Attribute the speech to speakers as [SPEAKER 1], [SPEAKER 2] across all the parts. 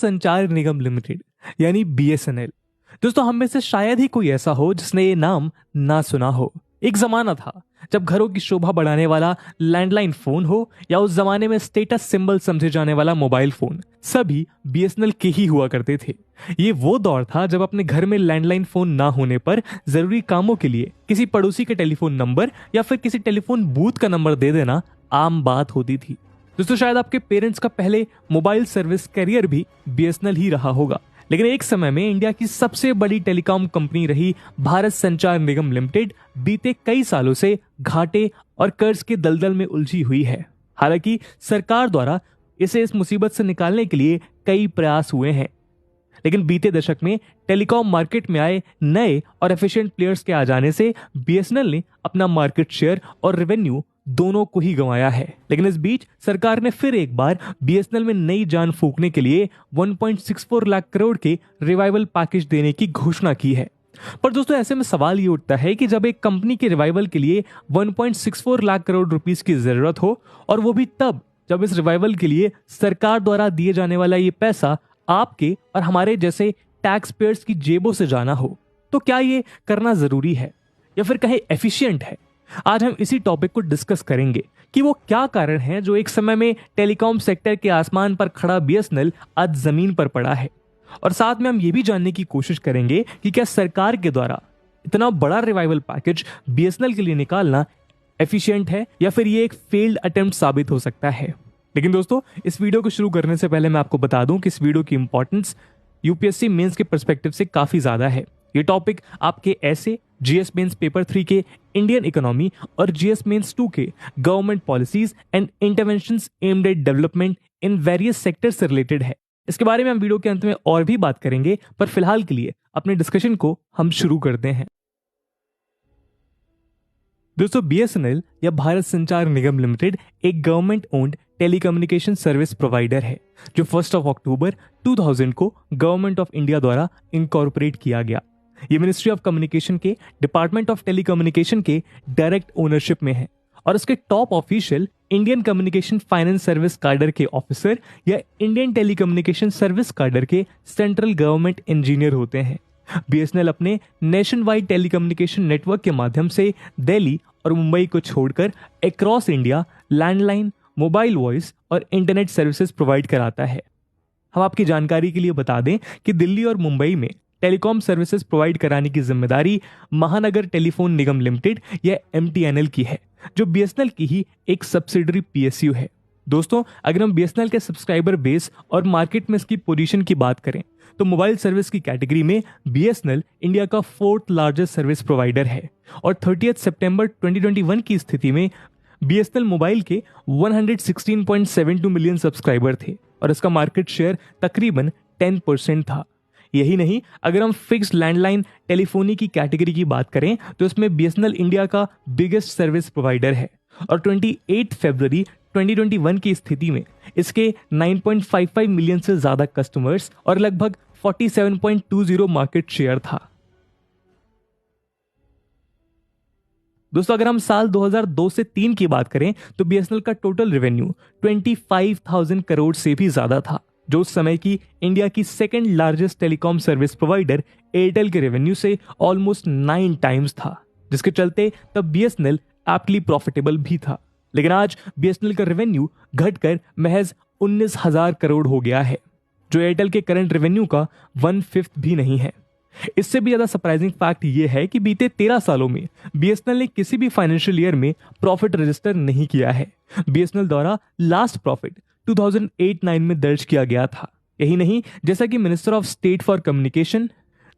[SPEAKER 1] संचार निगम लिमिटेड यानी बीएसएनएल। दोस्तों, हम में से शायद ही कोई ऐसा हो जिसने ये नाम ना सुना हो। एक जमाना था जब घरों की शोभा बढ़ाने वाला लैंडलाइन फोन हो या उस जमाने में स्टेटस सिंबल समझे जाने वाला मोबाइल फोन, सभी बीएसएनएल के ही हुआ करते थे। ये वो दौर था जब अपने घर में लैंडलाइन फोन ना होने पर जरूरी कामों के लिए किसी पड़ोसी के टेलीफोन नंबर या फिर किसी टेलीफोन बूथ का नंबर दे देना आम बात होती थी। दोस्तों, शायद आपके पेरेंट्स का पहले मोबाइल सर्विस कैरियर भी बीएसएनएल ही रहा होगा, लेकिन एक समय में इंडिया की सबसे बड़ी टेलीकॉम कंपनी रही भारत संचार निगम लिमिटेड बीते कई सालों से घाटे और कर्ज के दलदल में उलझी हुई है। हालांकि सरकार द्वारा इसे इस मुसीबत से निकालने के लिए कई प्रयास हुए हैं, लेकिन बीते दशक में टेलीकॉम मार्केट में आए नए और एफिशिएंट प्लेयर्स के आ जाने से बीएसएनएल ने अपना मार्केट शेयर और रेवेन्यू दोनों को ही गंवाया है। लेकिन इस बीच सरकार ने फिर एक बार बीएसएनएल में नई जान फूंकने के लिए 1.64 लाख करोड़ के रिवाइवल पैकेज देने की घोषणा की है। पर दोस्तों, ऐसे में सवाल ये उठता है कि जब एक कंपनी के रिवाइवल के लिए 1.64 लाख करोड़ रुपीस की जरूरत हो, और वो भी तब जब इस रिवाइवल के लिए सरकार द्वारा दिए जाने वाला ये पैसा आपके और हमारे जैसे टैक्स पेयर्स की जेबों से जाना हो, तो क्या ये करना जरूरी है या फिर कहीं एफिशिएंट है? आज हम इसी टॉपिक को डिस्कस करेंगे कि वो क्या कारण है जो एक समय में टेलीकॉम सेक्टर के आसमान पर खड़ा बीएसएनएल आज जमीन पर पड़ा है, और साथ में हम ये भी जानने की कोशिश करेंगे कि क्या सरकार के द्वारा इतना बड़ा रिवाइवल पैकेज बीएसएनएल के लिए निकालना एफिशिएंट है या फिर ये एक फेल्ड अटेम्प्ट साबित हो सकता है। लेकिन दोस्तों, इस वीडियो को शुरू करने से पहले मैं आपको बता दूं कि इस वीडियो की इंपॉर्टेंस यूपीएससी मेंस के पर्सपेक्टिव से काफी ज्यादा है। ये टॉपिक आपके ऐसे जीएस मेंस पेपर 3 के इंडियन इकोनॉमी और जीएस मेंस 2 के government policies and interventions aimed at development in various sectors से रिलेटेड है। इसके बारे में हम वीडियो के अंत में और भी बात करेंगे, पर फिलहाल के लिए अपने डिस्कशन को हम शुरू करते हैं। दोस्तों, बीएसएनएल या भारत संचार निगम लिमिटेड एक government owned telecommunication service provider है जो 1 अक्टूबर 2000 को गवर्नमेंट ऑफ इंडिया द्वारा इनकॉर्पोरेट किया गया। ये मिनिस्ट्री ऑफ कम्युनिकेशन के डिपार्टमेंट ऑफ टेलीकम्युनिकेशन के डायरेक्ट ओनरशिप में है, और इसके top official Indian communication finance service cadre के ऑफिसर या इंडियन टेलीकम्युनिकेशन सर्विस कैडर के सेंट्रल गवर्नमेंट इंजीनियर होते हैं। बीएसएनएल अपने नेशन वाइड टेलीकम्युनिकेशन नेटवर्क के माध्यम से दिल्ली और मुंबई को छोड़कर across India landline, mobile voice और इंटरनेट सर्विसेज प्रोवाइड कराता है। हम आपकी जानकारी के लिए बता दें कि दिल्ली और मुंबई में टेलीकॉम सर्विसेज प्रोवाइड कराने की जिम्मेदारी महानगर टेलीफोन निगम लिमिटेड या एमटीएनएल की है, जो बीएसएनएल की ही एक सब्सिडरी पीएसयू है। दोस्तों, अगर हम बीएसएनएल के सब्सक्राइबर बेस और मार्केट में इसकी पोजीशन की बात करें तो मोबाइल सर्विस की कैटेगरी में बीएसएनएल इंडिया का 4th लार्जेस्ट सर्विस प्रोवाइडर है, और 30 सितंबर 2021 की स्थिति में बीएसएनएल मोबाइल के 116.72 मिलियन सब्सक्राइबर थे और इसका मार्केट शेयर तकरीबन 10% था। यही नहीं, अगर हम फिक्स्ड लैंडलाइन टेलीफोनी की कैटेगरी की बात करें तो इसमें बीएसएनएल इंडिया का बिगेस्ट सर्विस प्रोवाइडर है, और 28 फरवरी 2021 की स्थिति में इसके 9.55 मिलियन से ज्यादा कस्टमर्स और लगभग 47.20 मार्केट शेयर था। दोस्तों, अगर हम साल 2002 से 3 की बात करें तो बीएसएनएल का टोटल रेवेन्यू 25,000 करोड़ से भी ज्यादा था, जो उस समय की इंडिया की 2nd largest telecom service provider Airtel के रेवेन्यू से ऑलमोस्ट 9 टाइम्स था, जिसके चलते तब बीएसएनएल एप्टली प्रॉफिटेबल भी था। लेकिन आज बीएसएनएल का रेवेन्यू घटकर महज 19,000 करोड़ हो गया है, जो एयरटेल के करंट रेवेन्यू का 1/5 भी नहीं है। इससे भी ज्यादा सरप्राइजिंग फैक्ट यह है कि बीते 13 सालों में बीएसएनएल ने किसी भी फाइनेंशियल ईयर में प्रॉफिट रजिस्टर नहीं किया है। बीएसएनएल द्वारा लास्ट प्रॉफिट 2008-9 में दर्ज किया गया था। यही नहीं, जैसा कि minister of state for communication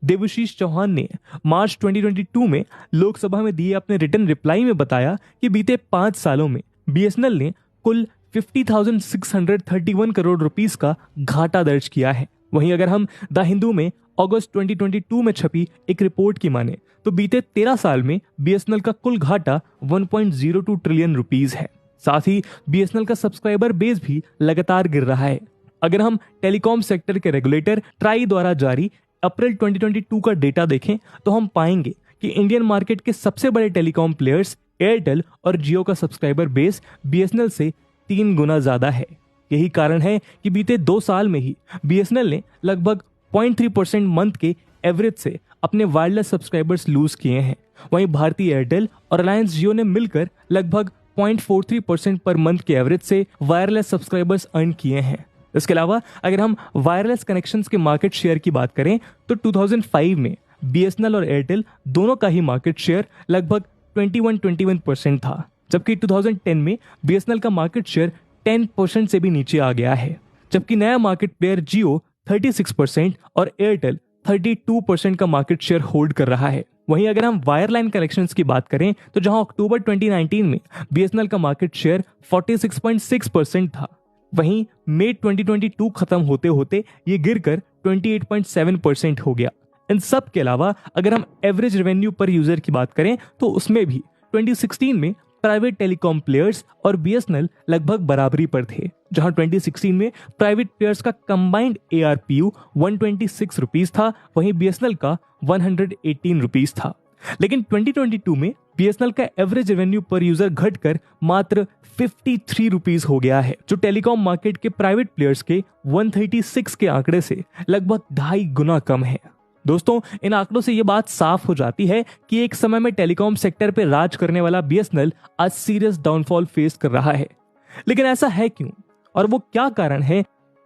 [SPEAKER 1] Devashish Chauhan ने मार्च 2022 में लोकसभा में दिए अपने रिटन रिप्लाई में बताया कि बीते 5 सालों में बीएसएनएल ने कुल 50,631 करोड़ रुपीस का घाटा दर्ज किया है। वहीं अगर हम द हिंदू में अगस्त 2022 में छपी एक रिपोर्ट की माने तो बीते 13 साल में बीएसएनएल का कुल घाटा 1.02 ट्रिलियन रुपीस है। साथ ही बीएसएनएल का सब्सक्राइबर बेस भी लगातार गिर रहा है। अगर हम टेलीकॉम सेक्टर के रेगुलेटर ट्राई द्वारा जारी अप्रैल 2022 का डेटा देखें तो हम पाएंगे कि इंडियन मार्केट के सबसे बड़े टेलीकॉम प्लेयर्स एयरटेल और जियो का सब्सक्राइबर बेस बीएसएनएल से 3 गुना ज्यादा है। यही कारण है कि बीते 2 साल में ही बीएसएनएल ने लगभग 0.3% मंथ के एवरेज से अपने वायरलेस सब्सक्राइबर्स लूज किए हैं। वहीं भारतीय एयरटेल और रिलायंस जियो ने मिलकर लगभग 0.43% पर मंथ के एवरेज से वायरलेस सब्सक्राइबर्स अर्न किए हैं। इसके अलावा अगर हम वायरलेस कनेक्शंस के मार्केट शेयर की बात करें तो 2005 में बीएसएनएल और एयरटेल दोनों का ही मार्केट शेयर लगभग 21% था, जबकि 2010 में बीएसएनएल का मार्केट शेयर 10% से भी नीचे आ गया है, जबकि नया मार्केट प्लेयर जियो 36% और एयरटेल 32% का मार्केट शेयर होल्ड कर रहा है। वहीं अगर हम वायरलाइन कनेक्शंस की बात करें तो जहां अक्टूबर 2019 में बीएसएनएल का मार्केट शेयर 46.6% था, वहीं मई 2022 खत्म होते होते ये गिरकर 28.7% हो गया। इन सब के अलावा अगर हम एवरेज रेवेन्यू पर यूजर की बात करें तो उसमें भी 2016 में प्राइवेट टेलीकॉम प्लेयर्स और बीएसएनएल लगभग बराबरी पर थे, जहां 2016 में प्राइवेट प्लेयर्स का कंबाइंड एआरपीयू 126 रुपीस था, वहीं बीएसएनएल का 118 रुपीस था। लेकिन 2022 में बीएसएनएल का एवरेज रेवेन्यू पर यूजर घटकर मात्र 53 रुपीस हो गया है, जो टेलीकॉम मार्केट के प्राइवेट प्लेयर्स के 136 के आंकड़े से लगभग 2.5 गुना कम है। दोस्तों, इन आंकड़ों से ये बात साफ हो जाती है कि एक समय में टेलीकॉम सेक्टर पे राज करने वाला बीएसएनएल आज सीरियस डाउनफॉल फेस कर रहा है। लेकिन ऐसा है क्यों, और वो क्या कारण है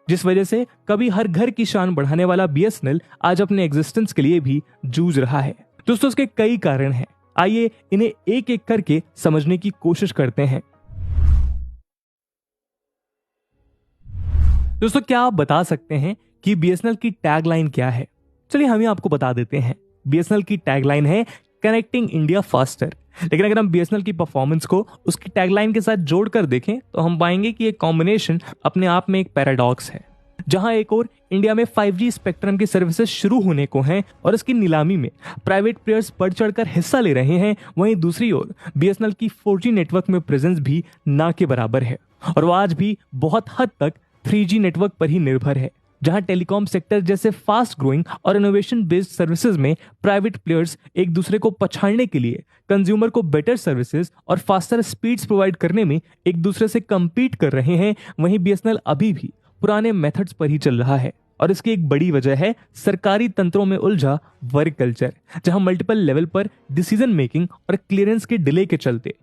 [SPEAKER 1] जिस वजह से कभी हर घर की शान बढ़ाने वाला बीएसएनएल आज अपने एग्जिस्टेंस के लिए भी जूझ रहा है? दोस्तों, इसके कई कारण हैं। आइए इन्हें एक एक करके समझने की कोशिश करते हैं। दोस्तों, क्या आप बता सकते हैं कि बीएसएनएल की टैगलाइन क्या है? चलिए हम ही आपको बता देते हैं। बीएसएनएल की टैगलाइन है कनेक्टिंग इंडिया फास्टर। लेकिन अगर हम बीएसएनएल की परफॉर्मेंस को उसकी टैगलाइन के साथ जोड़कर देखें तो हम पाएंगे कि ये कॉम्बिनेशन अपने आप में एक पैराडॉक्स है। जहां एक और इंडिया में 5G स्पेक्ट्रम की सर्विसेज शुरू होने को हैं और इसकी नीलामी में प्राइवेट प्लेयर्स बढ़ चढ़कर हिस्सा ले रहे हैं, वहीं दूसरी ओर बीएसएनएल की 4G नेटवर्क में प्रेजेंस भी ना के बराबर है और वो आज भी बहुत हद तक 3G नेटवर्क पर ही निर्भर है। जहां टेलीकॉम सेक्टर जैसे फास्ट ग्रोइंग और इनोवेशन बेस्ड सर्विसेज में प्राइवेट प्लेयर्स एक दूसरे को पछाड़ने के लिए कंज्यूमर को बेटर सर्विसेज और फास्टर स्पीड्स प्रोवाइड करने में एक दूसरे से compete कर रहे हैं, वहीं बीएसएनएल अभी भी पुराने मेथड्स पर ही चल रहा है। और इसकी एक बड़ी वजह है सरकारी तंत्रों में उलझा वर्क कल्चर, जहां मल्टीपल लेवल पर डिसीजन मेकिंग और क्लियरेंस के डिले के चलते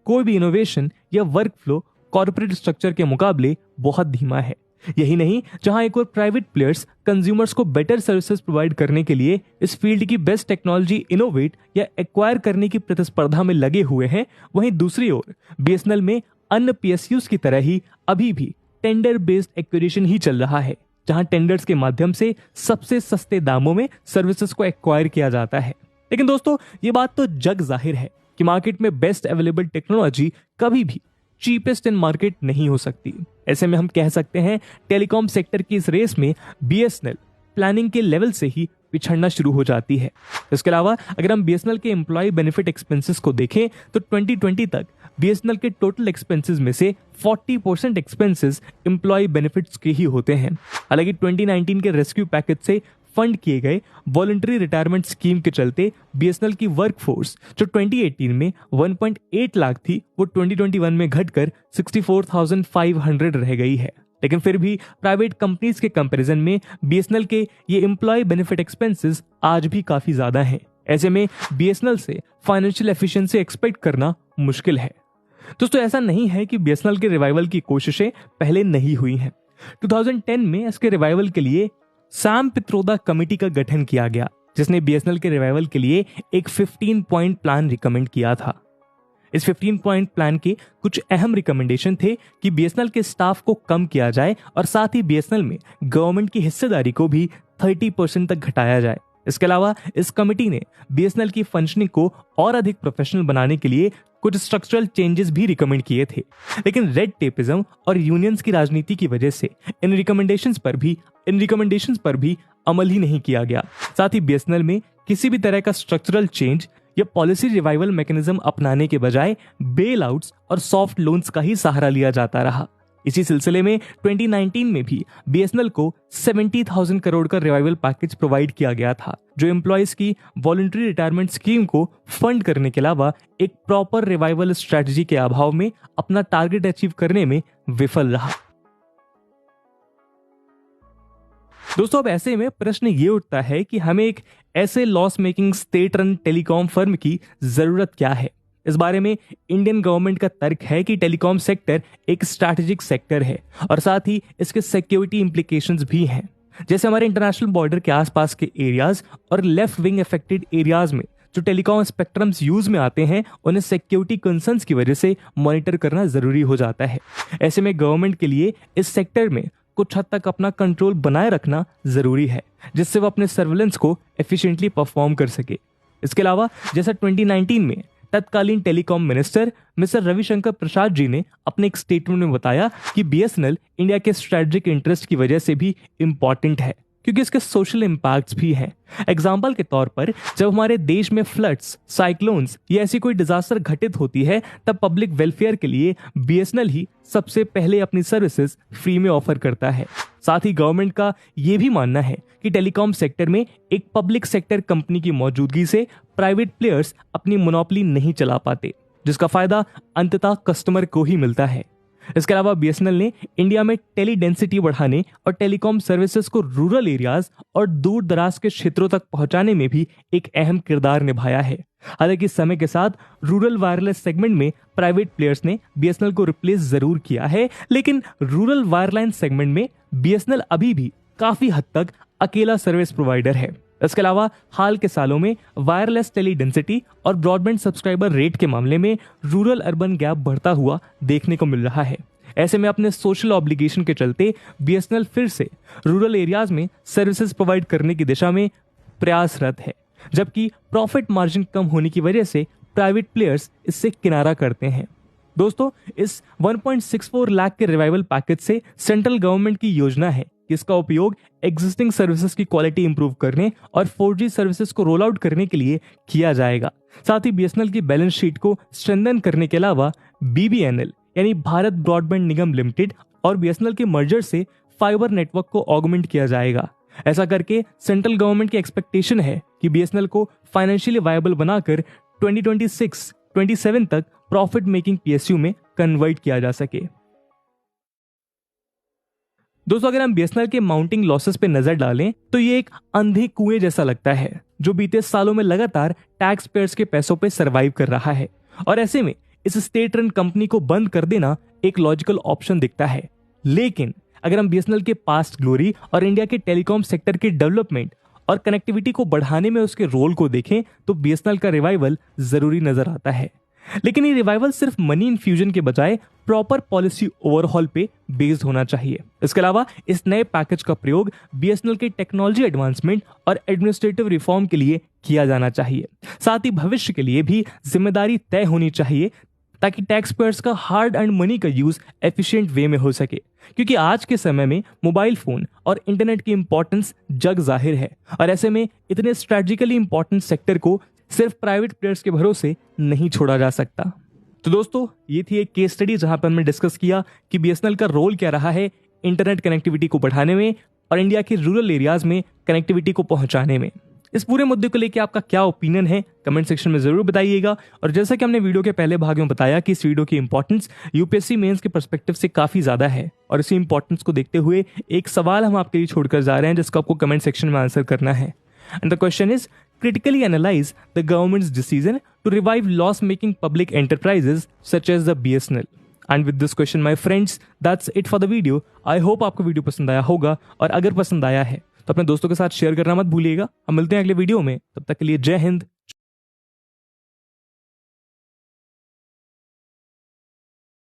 [SPEAKER 1] कोई भी इनोवेशन या वर्क फ्लो कॉर्पोरेट स्ट्रक्चर के मुकाबले बहुत धीमा है। यही नहीं, जहां एक और प्राइवेट प्लेयर्स कंज्यूमर्स को बेटर सर्विसेज प्रोवाइड करने के लिए इस फील्ड की बेस्ट टेक्नोलॉजी इनोवेट या एक्वायर करने की प्रतिस्पर्धा में लगे हुए हैं, वहीं दूसरी ओर बीएसएनएल में अन्य पीएसयूज की तरह ही अभी भी टेंडर बेस्ड एक्विजिशन ही चल रहा है, जहां टेंडर्स के माध्यम से सबसे सस्ते दामों में सर्विसेज को एक्वायर किया जाता है। लेकिन दोस्तों, ये बात तो जग जाहिर है कि मार्केट में बेस्ट अवेलेबल टेक्नोलॉजी कभी भी चीपेस्ट इन मार्केट नहीं हो सकती। ऐसे में हम कह सकते हैं टेलीकॉम सेक्टर की इस रेस में बीएसएनएल प्लानिंग के लेवल से ही पिछड़ना शुरू हो जाती है। इसके अलावा अगर हम बीएसएनएल के एम्प्लॉय बेनिफिट एक्सपेंसेस को देखें तो 2020 तक बीएसएनएल के टोटल एक्सपेंसेस में से 40% एक्सपेंसेस एम्प्लॉय बेनिफिट्स के ही होते हैं। हालांकि 2019 के रेस्क्यू पैकेज से फंड किए गए वॉलंटरी रिटायरमेंट स्कीम के चलते बीएसएनएल की वर्कफोर्स जो 2018 में 1.8 लाख थी, वो 2021 में घटकर 64,500 रह गई है। लेकिन फिर भी प्राइवेट कंपनीज के कंपैरिजन में बीएसएनएल के ये एम्प्लॉय बेनिफिट एक्सपेंसेस आज भी काफी ज्यादा हैं। ऐसे में बीएसएनएल से फाइनेंशियल एफिशिएंसी एक्सपेक्ट करना मुश्किल है। दोस्तों, ऐसा नहीं है कि बीएसएनएल के रिवाइवल की कोशिशें पहले नहीं हुई हैं। 2010 में इसके रिवाइवल के लिए सैम पित्रोदा कमेटी का गठन किया गया, जिसने बीएसएनएल के रिवाइवल के लिए एक 15 पॉइंट प्लान रिकमेंड किया था। इस 15 पॉइंट प्लान के कुछ अहम रिकमेंडेशन थे कि बीएसएनएल के स्टाफ को कम किया जाए और साथ ही बीएसएनएल में गवर्नमेंट की हिस्सेदारी को भी 30% तक घटाया जाए। इसके अलावा इस कमेटी ने बीएसएनएल की फंक्शनिंग को और अधिक प्रोफेशनल बनाने के लिए कुछ स्ट्रक्चरल चेंजेस भी रिकमेंड किए थे। लेकिन रेड टेपिज्म और यूनियंस की राजनीति की वजह से इन रिकमेंडेशंस पर भी अमल ही नहीं किया गया। साथ ही बीएसएनएल में किसी भी तरह का स्ट्रक्चरल चेंज या पॉलिसी रिवाइवल मैकेनिज्म अपनाने के बजाय बेल आउट्स और सॉफ्ट लोन्स का ही सहारा लिया जाता रहा। इसी सिलसिले में 2019 में भी बीएसएनएल को 70,000 करोड़ का रिवाइवल पैकेज प्रोवाइड किया गया था, जो एम्प्लॉयज की वॉलंटरी रिटायरमेंट स्कीम को फंड करने के अलावा एक प्रॉपर रिवाइवल स्ट्रेटजी के अभाव में अपना टारगेट अचीव करने में विफल रहा। दोस्तों अब ऐसे में प्रश्न ये उठता है कि हमें एक ऐसे loss making state run telecom firm की जरूरत क्या है। इस बारे में इंडियन गवर्नमेंट का तर्क है कि टेलीकॉम सेक्टर एक स्ट्रैटेजिक सेक्टर है और साथ ही इसके सिक्योरिटी इंप्लीकेशंस भी हैं। जैसे हमारे इंटरनेशनल बॉर्डर के आसपास के एरियाज और लेफ्ट विंग अफेक्टेड एरियाज में जो टेलीकॉम स्पेक्ट्रम्स यूज में आते हैं उन्हें सिक्योरिटी कंसर्न्स की वजह से मॉनिटर करना जरूरी हो जाता है। ऐसे में गवर्नमेंट के लिए इस सेक्टर में कुछ हद तक अपना कंट्रोल बनाए रखना जरूरी है जिससे वो अपने सर्वेलेंस को एफिशिएंटली परफॉर्म कर सके। इसके अलावा जैसा 2019 में तत्कालीन telecom minister mister Ravishankar Prasad ji ने अपने एक स्टेटमेंट में बताया कि बीएसएनएल इंडिया के स्ट्रेटेजिक इंटरेस्ट की वजह से भी इंपॉर्टेंट है क्योंकि इसके सोशल इम्पैक्ट्स भी हैं। एग्जाम्पल के तौर पर जब हमारे देश में फ्लड्स, साइक्लोन्स या ऐसी कोई डिजास्टर घटित होती है तब पब्लिक वेलफेयर के लिए बीएसएनएल ही सबसे पहले अपनी सर्विसेज फ्री में ऑफर करता है। साथ ही गवर्नमेंट का यह भी मानना है कि टेलीकॉम सेक्टर में एक पब्लिक सेक्टर कंपनी की मौजूदगी से प्राइवेट प्लेयर्स अपनी मोनोपोली नहीं चला पाते, जिसका फायदा अंततः कस्टमर को ही मिलता है। इसके अलावा बीएसएनएल ने इंडिया में टेली डेंसिटी बढ़ाने और टेलीकॉम सर्विसेज को रूरल एरियाज और दूर दराज के क्षेत्रों तक पहुंचाने में भी एक अहम किरदार निभाया है। हालांकि समय के साथ रूरल वायरलेस सेगमेंट में प्राइवेट प्लेयर्स ने बीएसएनएल को रिप्लेस जरूर किया है, लेकिन रूरल वायरलाइन सेगमेंट में बीएसएनएल अभी भी काफी हद तक अकेला सर्विस प्रोवाइडर है। इसके अलावा हाल के सालों में वायरलेस टेली डेंसिटी और ब्रॉडबैंड सब्सक्राइबर रेट के मामले में रूरल अर्बन गैप बढ़ता हुआ देखने को मिल रहा है। ऐसे में अपने सोशल ऑब्लिगेशन के चलते बीएसएनएल फिर से रूरल एरियाज में सर्विसेज प्रोवाइड करने की दिशा में प्रयासरत है, जबकि प्रॉफिट मार्जिन कम होने की वजह से प्राइवेट प्लेयर्स इससे किनारा करते हैं। दोस्तों इस 1.64 लाख के रिवाइवल पैकेज से सेंट्रल गवर्नमेंट की योजना है कि इसका उपयोग एग्जिस्टिंग सर्विसेज की क्वालिटी इंप्रूव करने और 4G सर्विसेज को रोल आउट करने के लिए किया जाएगा। साथ ही बीएसएनएल की बैलेंस शीट को स्ट्रेंथन करने के अलावा बीबीएनएल यानी भारत ब्रॉडबैंड निगम लिमिटेड और बीएसएनएल के मर्जर से फाइबर नेटवर्क को ऑगमेंट किया जाएगा। ऐसा करके सेंट्रल गवर्नमेंट की एक्सपेक्टेशन है कि बीएसएनएल को फाइनेंशियली वायबल बनाकर 2026-27 तक प्रॉफिट मेकिंग पीएसयू में कन्वर्ट किया जा सके। दोस्तों अगर हम बीएसएनएल के माउंटिंग लॉसेस पे नजर डालें तो ये एक अंधे कुएं जैसा लगता है जो बीते सालों में लगातार टैक्स पेयर्स के पैसों पे सरवाइव कर रहा है, और ऐसे में इस स्टेट रन कंपनी को बंद कर देना एक लॉजिकल ऑप्शन दिखता है। लेकिन अगर हम बीएसएनएल के पास्ट ग्लोरी और इंडिया के टेलीकॉम सेक्टर के डेवलपमेंट और कनेक्टिविटी को बढ़ाने में उसके रोल को देखें तो बीएसएनएल का रिवाइवल जरूरी नजर आता है। लेकिन ये रिवाइवल सिर्फ मनी इन्फ्यूजन के बजाय प्रॉपर पॉलिसी ओवरहॉल पे बेस्ड होना चाहिए। इसके अलावा इस नए पैकेज का प्रयोग बीएसएनएल के टेक्नोलॉजी एडवांसमेंट और एडमिनिस्ट्रेटिव रिफॉर्म के लिए किया जाना चाहिए। साथ ही भविष्य के लिए भी जिम्मेदारी तय होनी चाहिए ताकि टैक्स पेयर्स का हार्ड अर्न्ड मनी का यूज एफिशिएंट वे में हो सके, क्योंकि आज के समय में मोबाइल फोन और इंटरनेट की इंपॉर्टेंस जग जाहिर है, और ऐसे में इतने स्ट्रेटेजिकली इंपॉर्टेंट सेक्टर को सिर्फ प्राइवेट प्लेयर्स के भरोसे नहीं छोड़ा जा सकता। तो दोस्तों ये थी एक केस स्टडी जहां पर हमने डिस्कस किया कि बीएसएनएल का रोल क्या रहा है इंटरनेट कनेक्टिविटी को बढ़ाने में और इंडिया के रूरल एरियाज में कनेक्टिविटी को पहुंचाने में। इस पूरे मुद्दे को लेकर आपका क्या ओपिनियन है कमेंट सेक्शन में जरूर बताइएगा। और जैसा कि हमने वीडियो के पहले भाग में बताया कि इस वीडियो की इंपॉर्टेंस यूपीएससी मेंस के पर्सपेक्टिव से काफी ज्यादा है, और इसी इंपॉर्टेंस को देखते हुए एक सवाल हम आपके लिए छोड़कर जा रहे हैं जिसको आपको कमेंट सेक्शन में आंसर करना है। And the question is, critically analyze the government's decision to revive loss-making public enterprises such as the BSNL. And with this question, my friends, that's it for the video. I hope आपको video पसंद आया होगा, और अगर पसंद आया है तो अपने दोस्तों के साथ शेयर करना मत भूलिएगा। हम मिलते हैं अगले वीडियो में, तब तक के लिए जय हिंद,